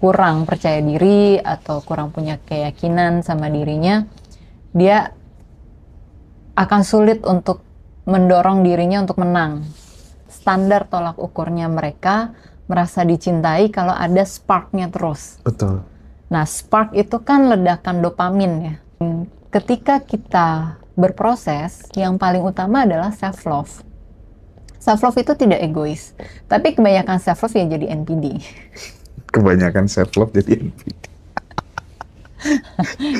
kurang percaya diri atau kurang punya keyakinan sama dirinya, dia akan sulit untuk mendorong dirinya untuk menang. Standar tolak ukurnya mereka merasa dicintai kalau ada spark-nya terus. Betul. Nah, spark itu kan ledakan dopamin ya. Ketika kita berproses, yang paling utama adalah self-love. Self-love itu tidak egois, tapi kebanyakan self-love ya jadi NPD. Kebanyakan self-love jadi NPD.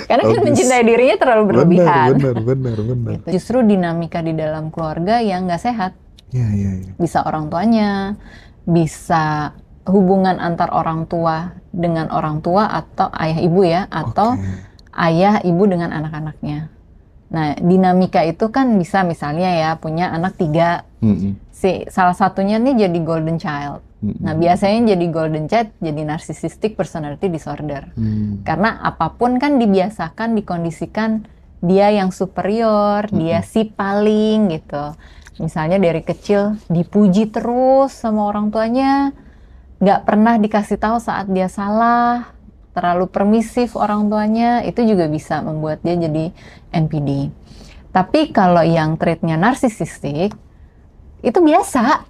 Karena kan mencintai dirinya terlalu berlebihan. Benar. Gitu. Justru dinamika di dalam keluarga yang nggak sehat. Iya. Bisa orang tuanya, bisa hubungan antar orang tua dengan orang tua atau ayah ibu ya, atau ayah ibu dengan anak-anaknya. Nah, dinamika itu kan bisa misalnya ya punya anak 3, salah satunya nih jadi golden child. Nah, biasanya jadi golden child jadi narcissistic personality disorder. Karena apapun kan dibiasakan, dikondisikan dia yang superior, dia si paling gitu. Misalnya dari kecil dipuji terus sama orang tuanya, nggak pernah dikasih tahu saat dia salah, terlalu permisif orang tuanya, itu juga bisa membuat dia jadi NPD. Tapi kalau yang trait-nya narsisistik, itu biasa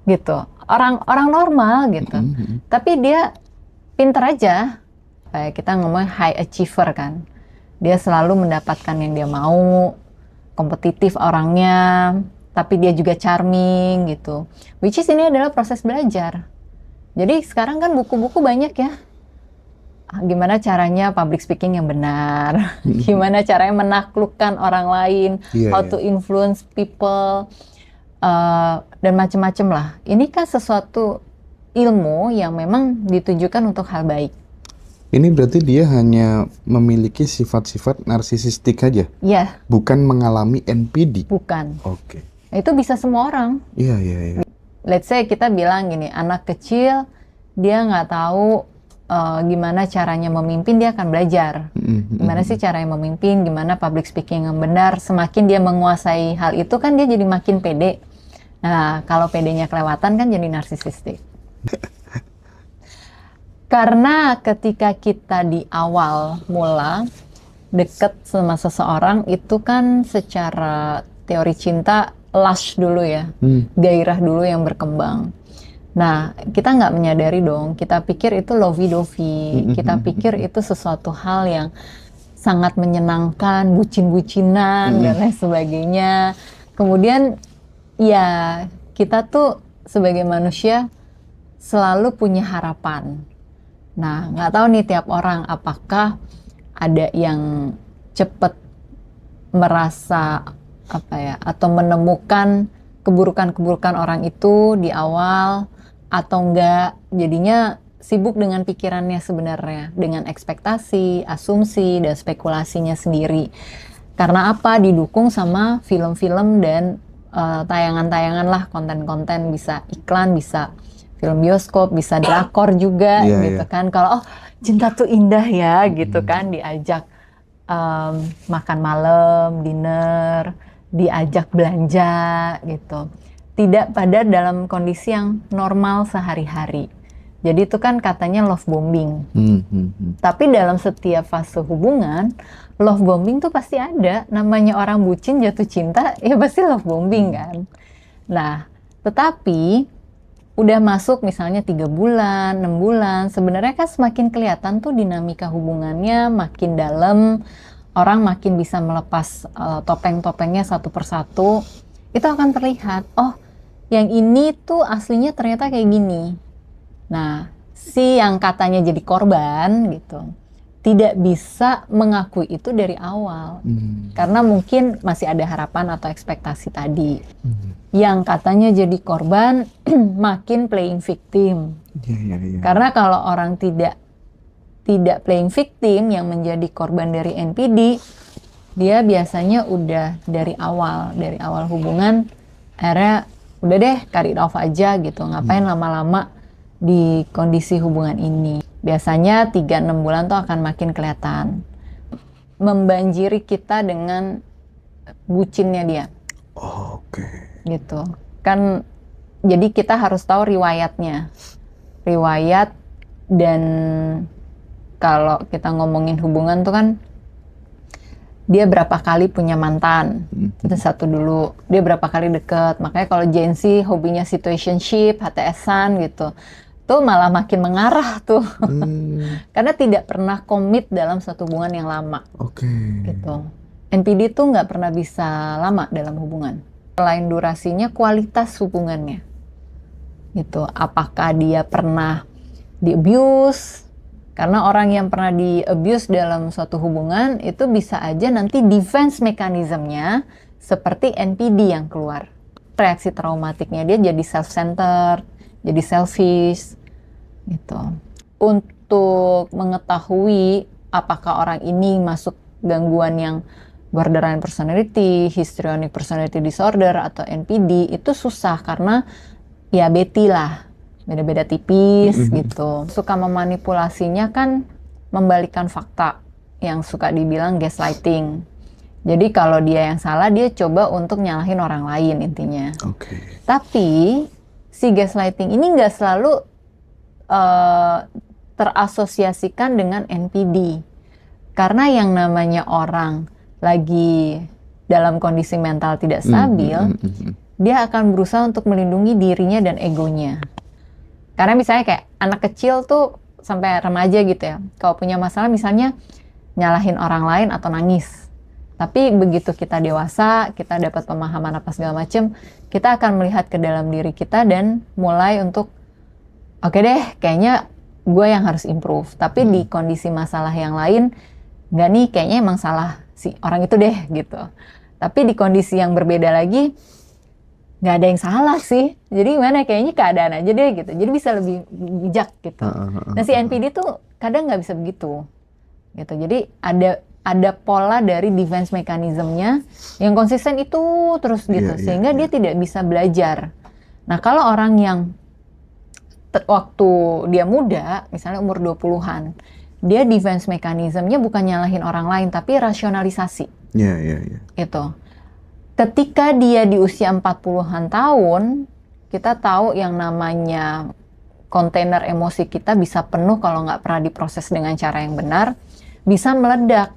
gitu, orang normal gitu. Tapi dia pinter aja, kayak kita ngomong high achiever kan. Dia selalu mendapatkan yang dia mau, kompetitif orangnya, tapi dia juga charming gitu. Which is ini adalah proses belajar. Jadi sekarang kan buku-buku banyak ya. Gimana caranya public speaking yang benar, gimana caranya menaklukkan orang lain, how to influence people, dan macam-macam lah. Ini kan sesuatu ilmu yang memang ditujukan untuk hal baik. Ini berarti dia hanya memiliki sifat-sifat narsisistik aja? Iya. Bukan mengalami NPD? Bukan. Oke. Itu bisa semua orang. Iya. Let's say kita bilang gini, anak kecil dia nggak tahu gimana caranya memimpin, dia akan belajar. Gimana sih caranya memimpin, gimana public speaking yang benar. Semakin dia menguasai hal itu kan dia jadi makin pede. Nah, kalau pedenya kelewatan kan jadi narsisistik. Karena ketika kita di awal mula deket sama seseorang, itu kan secara teori cinta lush dulu ya, gairah dulu yang berkembang. Nah, kita nggak menyadari dong, kita pikir itu lovey-dovey, kita pikir itu sesuatu hal yang sangat menyenangkan, bucin-bucinan, dan lain sebagainya. Kemudian, ya kita tuh sebagai manusia selalu punya harapan. Nah, nggak tahu nih tiap orang, apakah ada yang cepat merasa, atau menemukan keburukan-keburukan orang itu di awal, atau enggak, jadinya sibuk dengan pikirannya sebenarnya, dengan ekspektasi, asumsi, dan spekulasinya sendiri. Karena apa? Didukung sama film-film dan tayangan-tayangan lah, konten-konten, bisa iklan, bisa film bioskop, bisa drakor juga, gitu kan. Kalau cinta tuh indah ya, gitu kan, diajak makan malam, dinner, diajak belanja, gitu. Tidak pada dalam kondisi yang normal sehari-hari. Jadi itu kan katanya love bombing. Tapi dalam setiap fase hubungan, love bombing tuh pasti ada. Namanya orang bucin jatuh cinta, ya pasti love bombing kan. Nah, tetapi udah masuk misalnya 3 bulan, 6 bulan, sebenarnya kan semakin kelihatan tuh dinamika hubungannya makin dalam, orang makin bisa melepas topeng-topengnya satu persatu, itu akan terlihat, oh yang ini tuh aslinya ternyata kayak gini. Nah, si yang katanya jadi korban gitu, tidak bisa mengakui itu dari awal. Karena mungkin masih ada harapan atau ekspektasi tadi. Yang katanya jadi korban makin playing victim. Karena kalau orang tidak playing victim, yang menjadi korban dari NPD, dia biasanya udah dari awal hubungan, akhirnya udah deh cut it off aja gitu, ngapain lama-lama di kondisi hubungan ini. Biasanya 3-6 bulan tuh akan makin kelihatan, membanjiri kita dengan bucinnya dia. Gitu kan, jadi kita harus tahu riwayatnya, riwayat Dan kalau kita ngomongin hubungan tuh kan, dia berapa kali punya mantan, itu satu dulu. Dia berapa kali deket. Makanya kalau Gen Z hobinya situationship, HTS-an gitu, tuh malah makin mengarah tuh. Karena tidak pernah komit dalam satu hubungan yang lama. Gitu. NPD tuh nggak pernah bisa lama dalam hubungan. Selain durasinya, kualitas hubungannya. Gitu. Apakah dia pernah di-abuse? Karena orang yang pernah di-abuse dalam suatu hubungan itu bisa aja nanti defense mekanismenya seperti NPD yang keluar. Reaksi traumatiknya dia jadi self-centered, jadi selfish, gitu. Untuk mengetahui apakah orang ini masuk gangguan yang borderline personality, histrionic personality disorder, atau NPD, itu susah karena ya beti lah. Beda-beda tipis gitu. Suka memanipulasinya kan membalikkan fakta, yang suka dibilang gaslighting. Jadi kalau dia yang salah, dia coba untuk nyalahin orang lain intinya. Tapi si gaslighting ini nggak selalu terasosiasikan dengan NPD. Karena yang namanya orang lagi dalam kondisi mental tidak stabil, dia akan berusaha untuk melindungi dirinya dan egonya. Karena misalnya kayak anak kecil tuh sampai remaja gitu ya, kalau punya masalah misalnya nyalahin orang lain atau nangis. Tapi begitu kita dewasa, kita dapat pemahaman apa segala macem, kita akan melihat ke dalam diri kita dan mulai untuk, oke deh, kayaknya gue yang harus improve. Tapi di kondisi masalah yang lain, nggak nih, kayaknya emang salah si orang itu deh gitu. Tapi di kondisi yang berbeda lagi, nggak ada yang salah sih. Jadi gimana, kayaknya keadaan aja deh gitu. Jadi bisa lebih bijak gitu. Nah si NPD tuh kadang nggak bisa begitu gitu. Jadi ada pola dari defense mekanismenya yang konsisten itu terus gitu. Sehingga dia tidak bisa belajar. Nah kalau orang yang waktu dia muda, misalnya umur 20-an, dia defense mekanismenya bukan nyalahin orang lain, tapi rasionalisasi. Gitu. Ketika dia di usia 40-an tahun, kita tahu yang namanya kontainer emosi kita bisa penuh kalau nggak pernah diproses dengan cara yang benar, bisa meledak.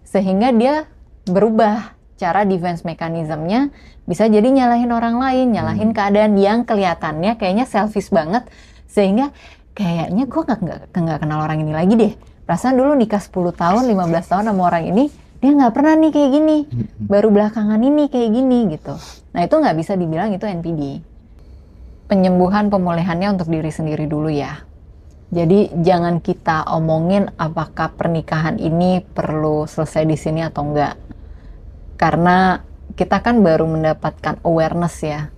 Sehingga dia berubah cara defense mekanismenya, bisa jadi nyalahin orang lain, nyalahin keadaan yang kelihatannya kayaknya selfish banget, sehingga kayaknya gue nggak kenal orang ini lagi deh. Perasaan dulu nikah 10 tahun, 15 tahun sama orang ini, dia nggak pernah nih kayak gini, baru belakangan ini kayak gini gitu. Nah itu nggak bisa dibilang itu NPD. Penyembuhan pemulihannya untuk diri sendiri dulu ya. Jadi jangan kita omongin apakah pernikahan ini perlu selesai di sini atau enggak. Karena kita kan baru mendapatkan awareness ya.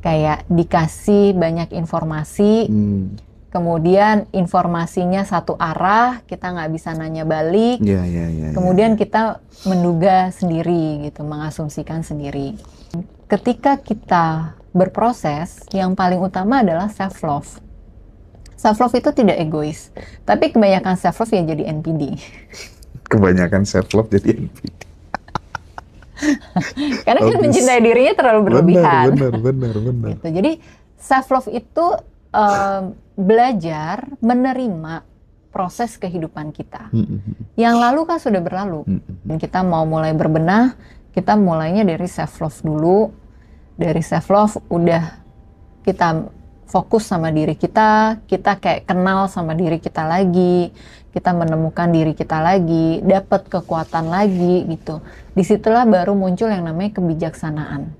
Kayak dikasih banyak informasi, kemudian informasinya satu arah, kita nggak bisa nanya balik. Kemudian kita menduga sendiri gitu, mengasumsikan sendiri. Ketika kita berproses, yang paling utama adalah self-love. Self-love itu tidak egois, tapi kebanyakan self-love ya jadi NPD. Kebanyakan self-love jadi NPD. Karena kan mencintai dirinya terlalu berlebihan. Benar. Gitu. Jadi self-love itu belajar menerima proses kehidupan kita. Yang lalu kan sudah berlalu. Dan kita mau mulai berbenah, kita mulainya dari self-love dulu. Dari self-love udah kita fokus sama diri kita kayak kenal sama diri kita lagi, kita menemukan diri kita lagi, dapat kekuatan lagi gitu. Disitulah baru muncul yang namanya kebijaksanaan.